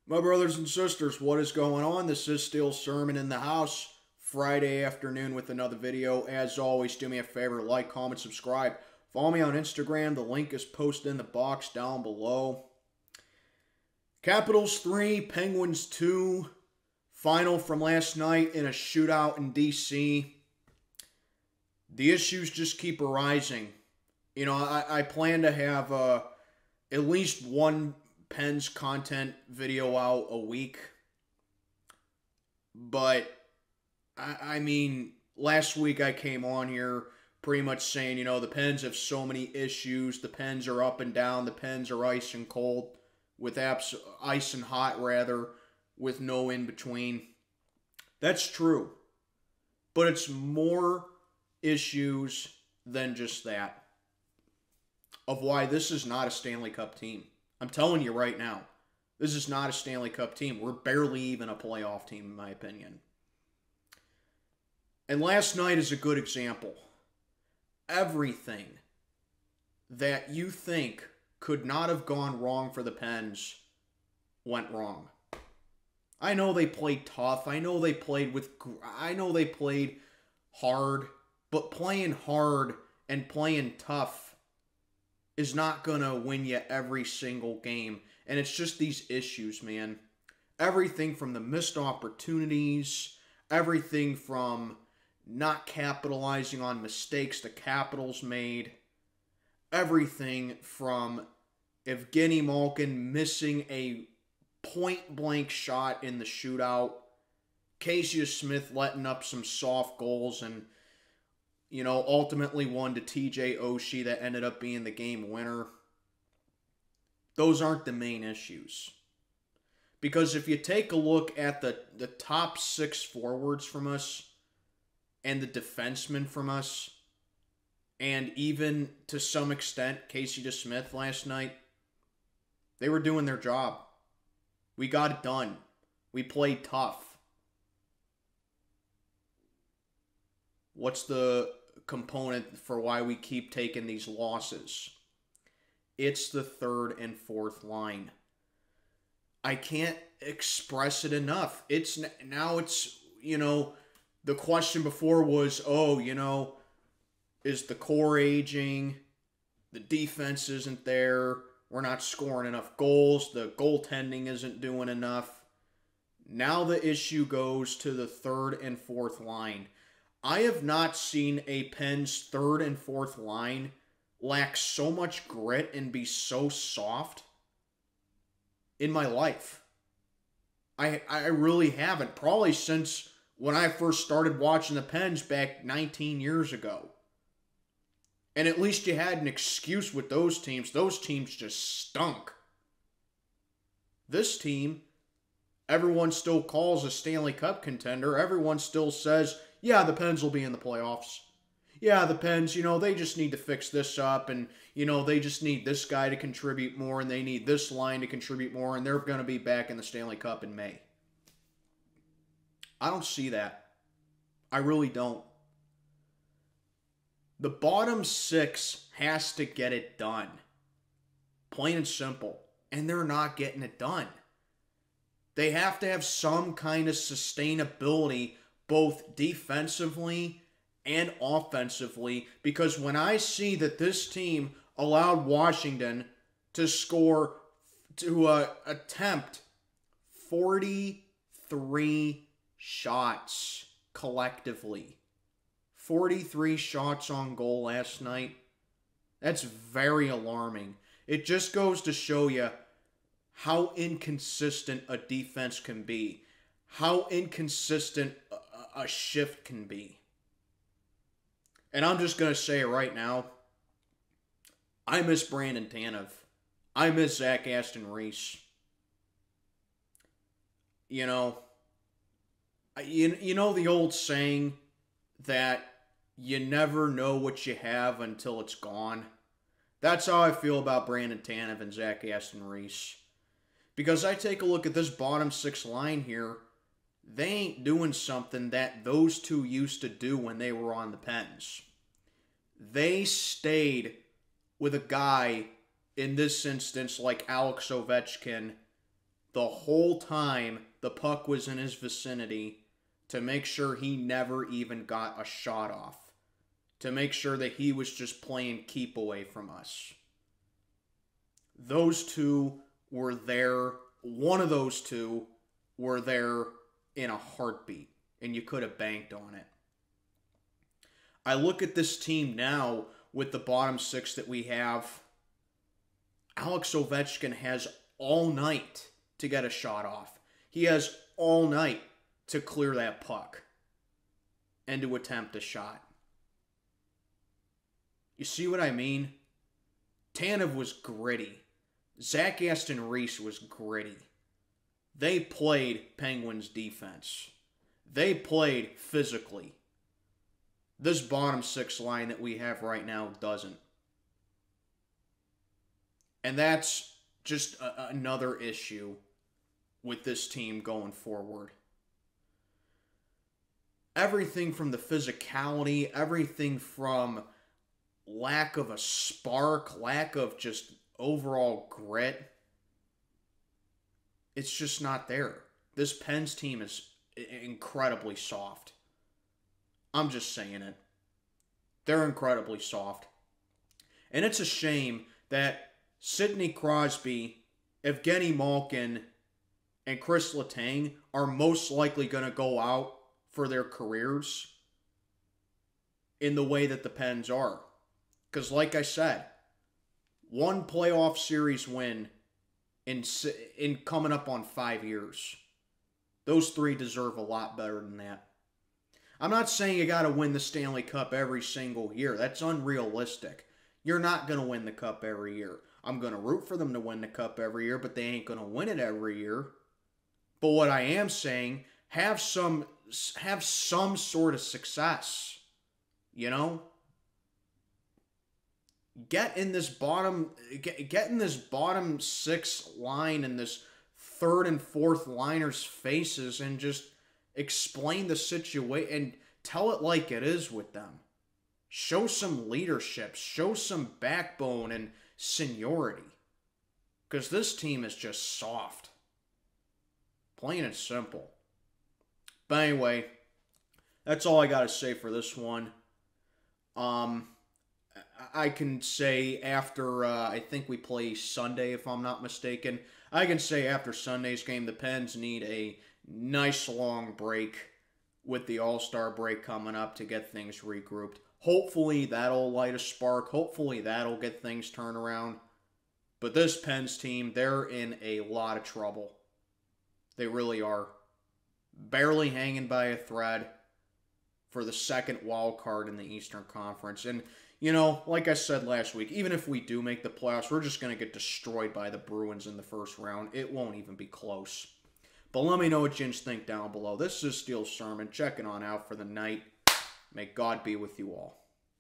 My brothers and sisters, what is going on? This is still Sermon in the House, Friday afternoon with another video. As always, do me a favor, like, comment, subscribe. Follow me on Instagram. The link is posted in the box down below. Capitals 3, Penguins 2. Final from last night in a shootout in D.C. The issues just keep arising. You know, I plan to have at least one Pens content video out a week. But, I mean, last week I came on here pretty much saying, you know, the Pens have so many issues. The Pens are up and down. The Pens are ice and cold, with ice and hot, rather, with no in-between. That's true. But it's more issues than just that, of why this is not a Stanley Cup team. I'm telling you right now, this is not a Stanley Cup team. We're barely even a playoff team, in my opinion. And last night is a good example. Everything that you think could not have gone wrong for the Pens went wrong. I know they played tough. I know they played hard. But playing hard and playing tough is not going to win you every single game. And it's just these issues, man. Everything from the missed opportunities, everything from not capitalizing on mistakes the Capitals made, everything from Evgeny Malkin missing a point-blank shot in the shootout, Casey Smith letting up some soft goals, and you know, ultimately won to TJ Oshie that ended up being the game winner. Those aren't the main issues. Because if you take a look at the top 6 forwards from us, and the defensemen from us, and even to some extent Casey Smith last night, they were doing their job. We got it done. We played tough. What's the component for why we keep taking these losses? It's the third and fourth line. I can't express it enough. Now it's, you know, the question before was, oh, you know, is the core aging? The defense isn't there. We're not scoring enough goals. The goaltending isn't doing enough. Now the issue goes to the third and fourth line. I have not seen a Pens third and fourth line lack so much grit and be so soft in my life. I really haven't. Probably since when I first started watching the Pens back 19 years ago. And at least you had an excuse with those teams. Those teams just stunk. This team, everyone still calls a Stanley Cup contender. Everyone still says, yeah, the Pens will be in the playoffs. Yeah, the Pens, you know, they just need to fix this up, and, you know, they just need this guy to contribute more, and they need this line to contribute more, and they're going to be back in the Stanley Cup in May. I don't see that. I really don't. The bottom 6 has to get it done. Plain and simple. And they're not getting it done. They have to have some kind of sustainability, both defensively and offensively, because when I see that this team allowed Washington to attempt 43 shots collectively, 43 shots on goal last night, that's very alarming. It just goes to show you how inconsistent a defense can be, how inconsistent a shift can be. And I'm just going to say it right now. I miss Brandon Tanev. I miss Zach Aston Reese. You know, you know the old saying that you never know what you have until it's gone? That's how I feel about Brandon Tanev and Zach Aston Reese. Because I take a look at this bottom 6 line here, they ain't doing something that those two used to do when they were on the Pens. They stayed with a guy, in this instance, like Alex Ovechkin, the whole time the puck was in his vicinity to make sure he never even got a shot off. To make sure that he was just playing keep away from us. Those two were there. One of those two were there in a heartbeat. And you could have banked on it. I look at this team now with the bottom six that we have. Alex Ovechkin has all night to get a shot off. He has all night to clear that puck and to attempt a shot. You see what I mean? Tanev was gritty. Zach Aston Reese was gritty. They played Penguins defense. They played physically. This bottom six line that we have right now doesn't. And that's just another issue with this team going forward. Everything from the physicality, everything from lack of a spark, lack of just overall grit, it's just not there. This Pens team is incredibly soft. I'm just saying it. They're incredibly soft. And it's a shame that Sidney Crosby, Evgeny Malkin, and Chris Letang are most likely going to go out for their careers in the way that the Pens are. Because like I said, one playoff series win in coming up on 5 years. Those three deserve a lot better than that. I'm not saying you got to win the Stanley Cup every single year. That's unrealistic. You're not going to win the Cup every year. I'm going to root for them to win the Cup every year, but they ain't going to win it every year. But what I am saying, have some sort of success. You know? Get in this bottom six line and this third and fourth liners' faces and just explain the situation and tell it like it is with them. Show some leadership, show some backbone and seniority. Because this team is just soft. Plain and simple. But anyway, that's all I got to say for this one. I can say after, I think we play Sunday if I'm not mistaken. I can say after Sunday's game, the Pens need a nice long break with the All-Star break coming up to get things regrouped. Hopefully that'll light a spark. Hopefully that'll get things turned around. But this Pens team, they're in a lot of trouble. They really are. Barely hanging by a thread for the second wild card in the Eastern Conference. And, you know, like I said last week, even if we do make the playoffs, we're just going to get destroyed by the Bruins in the first round. It won't even be close. But let me know what you think down below. This is Steel Sermon checking on out for the night. May God be with you all.